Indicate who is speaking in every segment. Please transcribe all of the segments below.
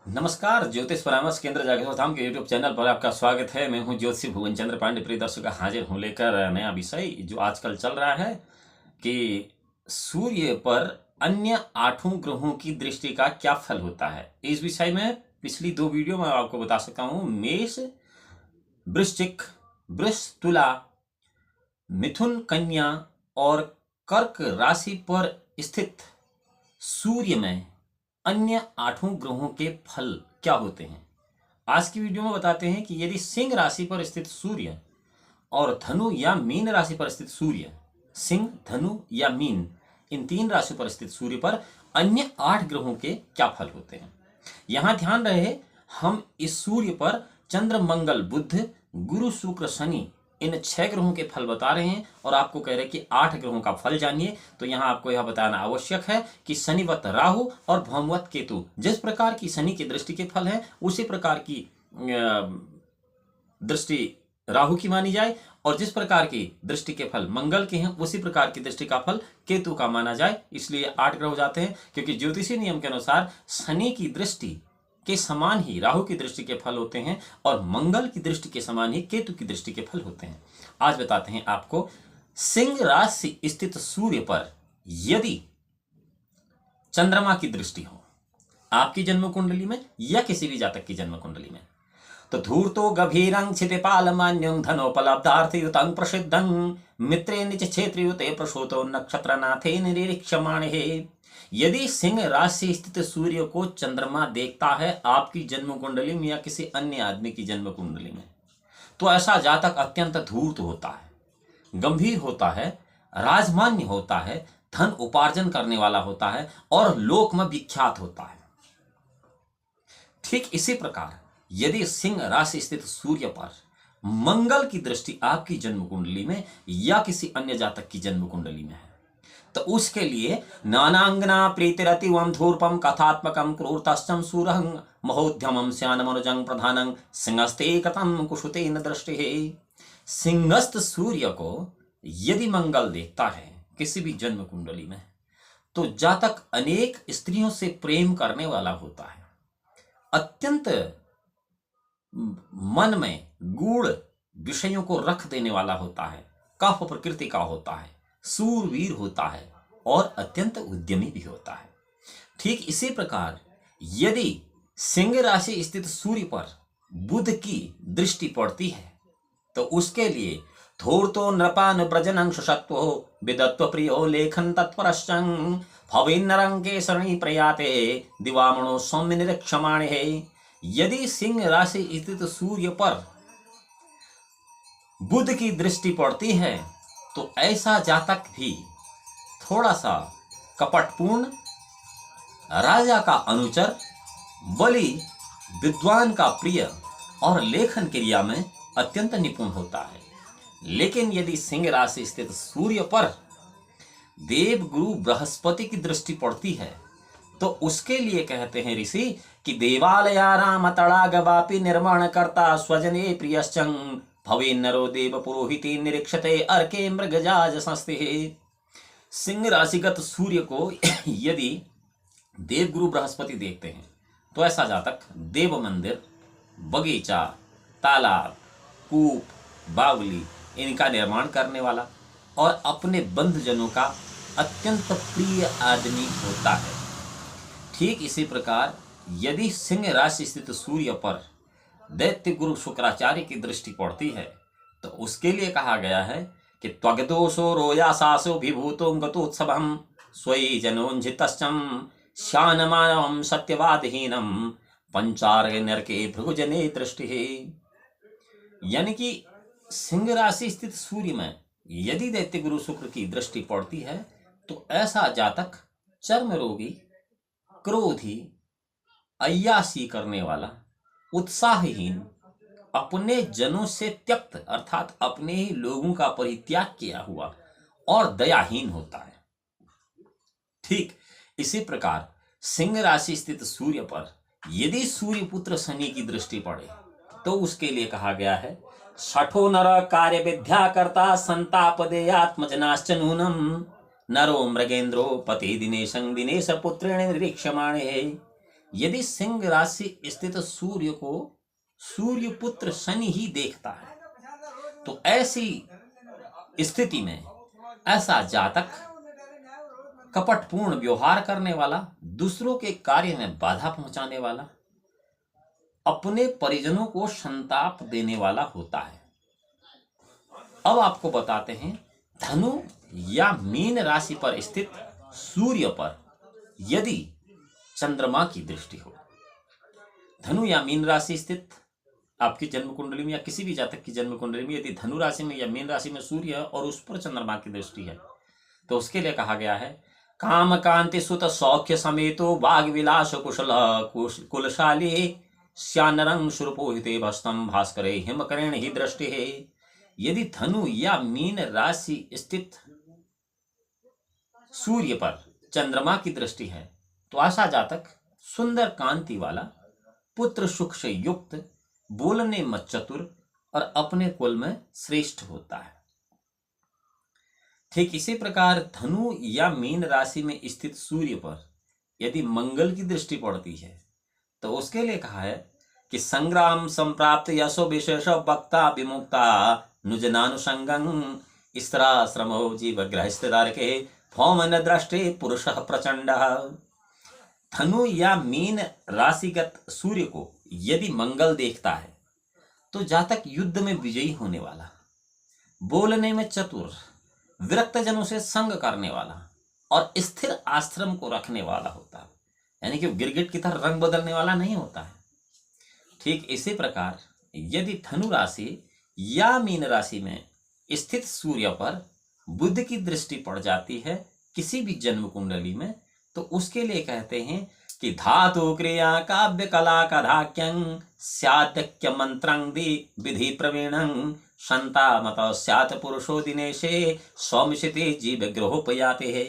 Speaker 1: नमस्कार, ज्योतिष परामर्श केंद्र जागेश्वर धाम के यूट्यूब चैनल पर आपका स्वागत है। मैं हूं ज्योतिषी भुवन चंद्र पांडे। प्रिय दर्शक, हाजिर हूं लेकर नया विषय जो आजकल चल रहा है कि सूर्य पर अन्य आठों ग्रहों की दृष्टि का क्या फल होता है। इस विषय में पिछली दो वीडियो में आपको बता सकता हूं। मेष, वृश्चिक, वृष, तुला, मिथुन, कन्या और कर्क राशि पर स्थित सूर्य में अन्य आठों ग्रहों के फल क्या होते हैं। आज की वीडियो में बताते हैं कि यदि सिंह राशि पर स्थित सूर्य और धनु या मीन राशि पर स्थित सूर्य, सिंह, धनु या मीन, इन तीन राशि पर स्थित सूर्य पर अन्य 8 ग्रहों के क्या फल होते हैं। यहां ध्यान रहे, हम इस सूर्य पर चंद्र, मंगल, बुध, गुरु, शुक्र, शनि, इन 6 ग्रहों के फल बता रहे हैं और आपको कह रहे हैं कि 8 ग्रहों का फल जानिए। तो यहां आपको यह बताना आवश्यक है कि शनिवत राहु और भौमवत केतु, जिस प्रकार की शनि की दृष्टि के फल है उसी प्रकार की दृष्टि राहु की मानी जाए, और जिस प्रकार की दृष्टि के फल मंगल के हैं उसी प्रकार की दृष्टि का फल केतु का माना जाए। इसलिए 8 ग्रह हो जाते हैं, क्योंकि ज्योतिषीय नियम के अनुसार शनि की दृष्टि के समान ही राहु की दृष्टि के फल होते हैं और मंगल की दृष्टि के समान ही केतु की दृष्टि के फल होते हैं। आज बताते हैं आपको, सिंह राशि स्थित सूर्य पर यदि चंद्रमा की दृष्टि हो आपकी जन्म कुंडली में या किसी भी जातक की जन्म कुंडली में, तो धूर्तो गभीरं क्षितिपालमान्यं धनोपलब्धार्थयुतं प्रसिद्धं मित्रे निज क्षेत्रयुते प्रसूतो नक्षत्रनाथे निरीक्षमाणे। यदि सिंह राशि स्थित सूर्य को चंद्रमा देखता है आपकी जन्म कुंडली में या किसी अन्य आदमी की जन्म कुंडली में, तो ऐसा जातक अत्यंत धूर्त होता है, गंभीर होता है, राजमान्य होता है, धन उपार्जन करने वाला होता है और लोक में विख्यात होता है। ठीक इसी प्रकार यदि सिंह राशि स्थित सूर्य पर मंगल की दृष्टि आपकी जन्म कुंडली में या किसी अन्य जातक की जन्म कुंडली में है, तो उसके लिए नानांगना प्रीतिरतिवं धूर्पम कथात्मकं क्रूरतश्चं सूरहं महोद्यमं स्यानमनुजं प्रधानं सिंहस्ते कथं कुशुतेन दृष्टिः। सिंहस्थ सूर्य को यदि मंगल देखता है किसी भी जन्म कुंडली में, तो जातक अनेक स्त्रियों से प्रेम करने वाला होता है, अत्यंत मन में गूढ़ विषयों को रख देने वाला होता है, कफ प्रकृति का होता है, सूरवीर होता है और अत्यंत उद्यमी भी होता है। ठीक इसी प्रकार यदि सिंह राशि स्थित सूर्य पर बुध की दृष्टि पड़ती है, तो उसके लिए धूर्तो नृपानुव्रजनं शुशत्वो विदत्व प्रियो लेखन तत्परश्चं भवेन्नरं केसरणी प्रयाते दिवामणो सौम्य निरीक्षमाणे। यदि सिंह राशि स्थित सूर्य पर बुध की दृष्टि पड़ती है, तो ऐसा जातक भी थोड़ा सा कपटपूर्ण, राजा का अनुचर, बलि, विद्वान का प्रिय और लेखन क्रिया में अत्यंत निपुण होता है। लेकिन यदि सिंह राशि स्थित सूर्य पर देव गुरु बृहस्पति की दृष्टि पड़ती है, तो उसके लिए कहते हैं ऋषि कि देवालया राम तड़ागवापि निर्माण करता स्वजने प्रियश्चं भवे नरो देव पुरोहिते निरीक्षते अर्के मृगजाज संस्थिः। सिंह राशिगत सूर्य को यदि देवगुरु बृहस्पति देखते हैं, तो ऐसा जातक देव मंदिर, बगीचा, तालाब, कूप, बावली इनका निर्माण करने वाला और अपने बंधुजनों का अत्यंत प्रिय आदमी होता है। ठीक इसी प्रकार यदि सिंह राशि स्थित सूर्य पर दैत्य गुरु शुक्राचार्य की दृष्टि पड़ती है, तो उसके लिए कहा गया है कि त्वगदोषो रोयासासो विभूतो गतोत्सवं स्वयि जनोंझितश्चं श्यानमानवं सत्यवादहीनं पंचार्य नरके भृगुजने दृष्टिः। यानी कि सिंह राशि स्थित सूर्य में यदि दैत्य गुरु शुक्र की दृष्टि पड़ती है, तो ऐसा जातक चर्म रोगी, क्रोधी, अय्याशी करने वाला, उत्साहहीन, अपने जनों से त्यक्त अर्थात अपने ही लोगों का परित्याग किया हुआ और दयाहीन होता है। ठीक इसी प्रकार सिंह राशि स्थित सूर्य पर यदि सूर्य पुत्र शनि की दृष्टि पड़े, तो उसके लिए कहा गया है षठो नर कार्य विद्या करता संतापदे आत्मजनाश्च नूनम नरो मृगेन्द्रो पति दिनेशं दिनेश पुत्रेण निरीक्षमाणे। यदि सिंह राशि स्थित सूर्य को सूर्य पुत्र शनि ही देखता है तो ऐसी स्थिति में ऐसा जातक कपटपूर्ण व्यवहार करने वाला, दूसरों के कार्य में बाधा पहुंचाने वाला, अपने परिजनों को संताप देने वाला होता है। अब आपको बताते हैं, धनु या मीन राशि पर स्थित सूर्य पर यदि चंद्रमा की दृष्टि हो, धनु या मीन राशि स्थित आपकी जन्म कुंडली में या किसी भी जातक की जन्म कुंडली में यदि धनु राशि में या मीन राशि में सूर्य है और उस पर चंद्रमा की दृष्टि है, तो उसके लिए कहा गया है, काम कांति सुत सौख्य समेतो बाग विलास कुशल कुलशाली श्यानरंग सुरपोहिते भस्तम भास्करे हिमकरेण ही दृष्टि है। यदि धनु या मीन राशि स्थित सूर्य पर चंद्रमा की दृष्टि है तो ऐसा जातक सुंदर कांति वाला, पुत्र सुख से युक्त, बोलने में चतुर और अपने कुल में श्रेष्ठ होता है। ठीक इसी प्रकार धनु या मीन राशि में स्थित सूर्य पर यदि मंगल की दृष्टि पड़ती है तो उसके लिए कहा है कि संग्राम संप्राप्त यशो विशेष वक्ता विमुक्ता नुजनानुसंगं स्त्रा श्रमो जीव गृहस्थदार के भौमन दृष्टि पुरुष प्रचंड। धनु या मीन राशिगत सूर्य को यदि मंगल देखता है तो जातक युद्ध में विजयी होने वाला, बोलने में चतुर, विरक्त जनों से संग करने वाला और स्थिर आश्रम को रखने वाला होता है, यानी कि गिरगिट की तरह रंग बदलने वाला नहीं होता है। ठीक इसी प्रकार यदि धनु राशि या मीन राशि में स्थित सूर्य पर बुध की दृष्टि पड़ जाती है किसी भी जन्म कुंडली में, तो उसके लिए कहते हैं कि धातु क्रिया काव्य कला कधाक्यं स्यादक्य मंत्रं दि विधि प्रवीणं संता मत स्यात पुरुषो दिनेशे सौमिशिते जीव ग्रहोपयाते है।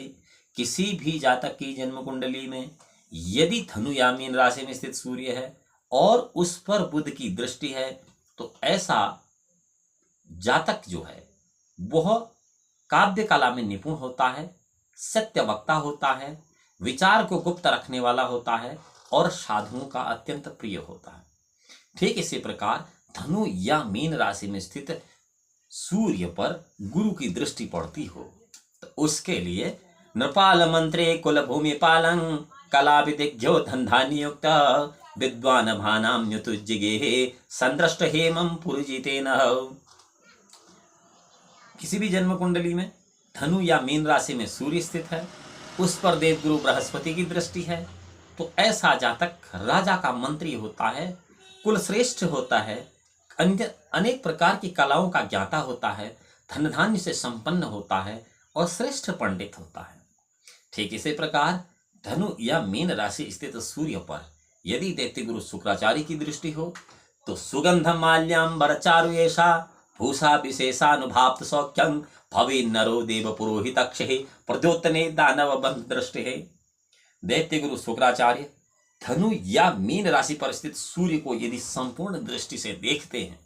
Speaker 1: किसी भी जातक की जन्म कुंडली में यदि धनु या मीन राशि में स्थित सूर्य है और उस पर बुध की दृष्टि है तो ऐसा जातक जो है वह काव्य कला में निपुण होता है, सत्य वक्ता होता है, विचार को गुप्त रखने वाला होता है और साधुओं का अत्यंत प्रिय होता है। ठीक इसी प्रकार धनु या मीन राशि में स्थित सूर्य पर गुरु की दृष्टि पड़ती हो तो उसके लिए नृपाल मंत्रे कुल भूमि पालं कला विदिग्ध्यो धनधान्य युक्त विद्वान भानाम युतुज्जिगे संदृष्ट हेमं पुरजितेन। किसी भी जन्म कुंडली में धनु या मीन राशि में सूर्य स्थित है, उस पर देवगुरु बृहस्पति की दृष्टि है, तो ऐसा जातक राजा का मंत्री होता है, कुलश्रेष्ठ होता है, अनेक प्रकार की कलाओं का ज्ञाता होता है, धन धान्य से संपन्न होता है और श्रेष्ठ पंडित होता है। ठीक इसी प्रकार धनु या मीन राशि स्थित सूर्य पर यदि दैत्य गुरु शुक्राचार्य की दृष्टि हो तो सुगंध माल्याम्बर चारु ऐसा भूषा विशेषानुभाप्त सौख्यं भवे नरो देव पुरोहित अक्षय प्रद्योतने दानव बंध दृष्टि है। दैत्य गुरु शुक्राचार्य धनु या मीन राशि पर स्थित सूर्य को यदि संपूर्ण दृष्टि से देखते हैं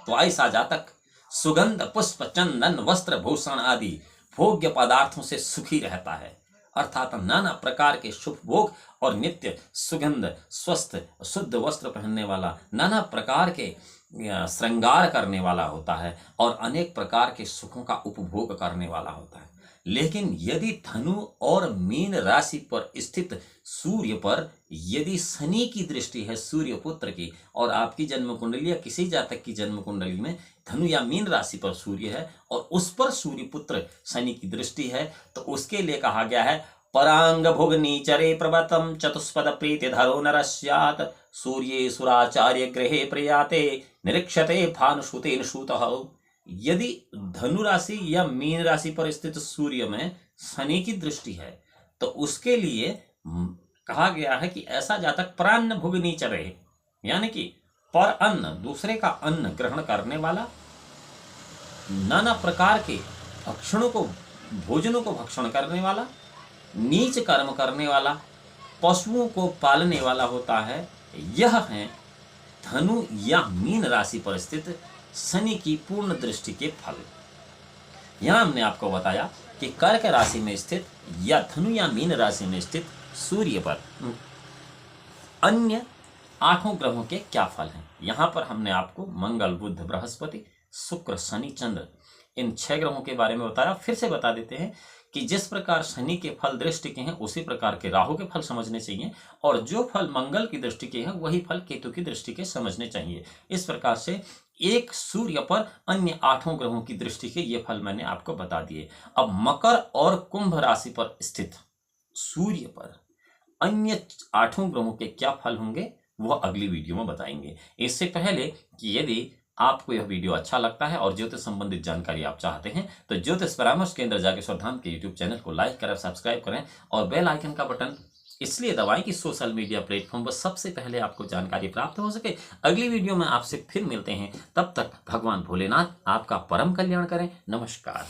Speaker 1: तो ऐसा जातक सुगंध पुष्प चंदन वस्त्र भूषण आदि भोग्य पदार्थों से सुखी रहता है, अर्थात नाना प्रकार के शुभ भोग और नित्य सुगंध स्वस्थ शुद्ध वस्त्र पहनने वाला, नाना प्रकार के श्रृंगार करने वाला होता है और अनेक प्रकार के सुखों का उपभोग करने वाला होता है। लेकिन यदि धनु और मीन राशि पर स्थित सूर्य पर यदि शनि की दृष्टि है सूर्य पुत्र की और आपकी जन्म कुंडली या किसी जातक की जन्म कुंडली में धनु या मीन राशि पर सूर्य है और उस पर सूर्य पुत्र शनि की दृष्टि है तो उसके लिए कहा गया है परांग भोग नीचरे प्रवतम चतुष्पद प्रीति धरो नरस्यात् सूर्ये सुराचार्य ग्रहे प्रयाते निरीक्षते भानुसुतेन सूतः। यदि धनु राशि या मीन राशि पर स्थित सूर्य में शनि की दृष्टि है तो उसके लिए कहा गया है कि ऐसा जातक प्राण भोग नीचरे, यानी कि पर अन्न दूसरे का अन्न ग्रहण करने वाला, नाना प्रकार के भक्षणों को भोजनों को भक्षण करने वाला, नीच कर्म करने वाला, पशुओं को पालने वाला होता है। यह है धनु या मीन राशि पर स्थित शनि की पूर्ण दृष्टि के फल। यहां हमने आपको बताया कि कर्क राशि में स्थित या धनु या मीन राशि में स्थित सूर्य पर अन्य 8 ग्रहों के क्या फल हैं। यहां पर हमने आपको मंगल, बुध, बृहस्पति, शुक्र, शनि, चंद्र इन 6 ग्रहों के बारे में बताया। फिर से बता देते हैं कि जिस प्रकार शनि के फल दृष्टि के हैं उसी प्रकार के राहु के फल समझने चाहिए, और जो फल मंगल की दृष्टि के हैं वही फल केतु की दृष्टि के समझने चाहिए। इस प्रकार से एक सूर्य पर अन्य 8 ग्रहों की दृष्टि के ये फल मैंने आपको बता दिए। अब मकर और कुंभ राशि पर स्थित सूर्य पर अन्य 8 ग्रहों के क्या फल होंगे वह अगली वीडियो में बताएंगे। इससे पहले कि यदि आपको यह वीडियो अच्छा लगता है और ज्योतिष संबंधित जानकारी आप चाहते हैं तो ज्योतिष परामर्श केंद्र जागेश्वर धाम के यूट्यूब चैनल को लाइक करें, सब्सक्राइब करें और बेल आइकन का बटन इसलिए दबाएं कि सोशल मीडिया प्लेटफॉर्म पर सबसे पहले आपको जानकारी प्राप्त हो सके। अगली वीडियो में आपसे फिर मिलते हैं, तब तक भगवान भोलेनाथ आपका परम कल्याण करें। नमस्कार।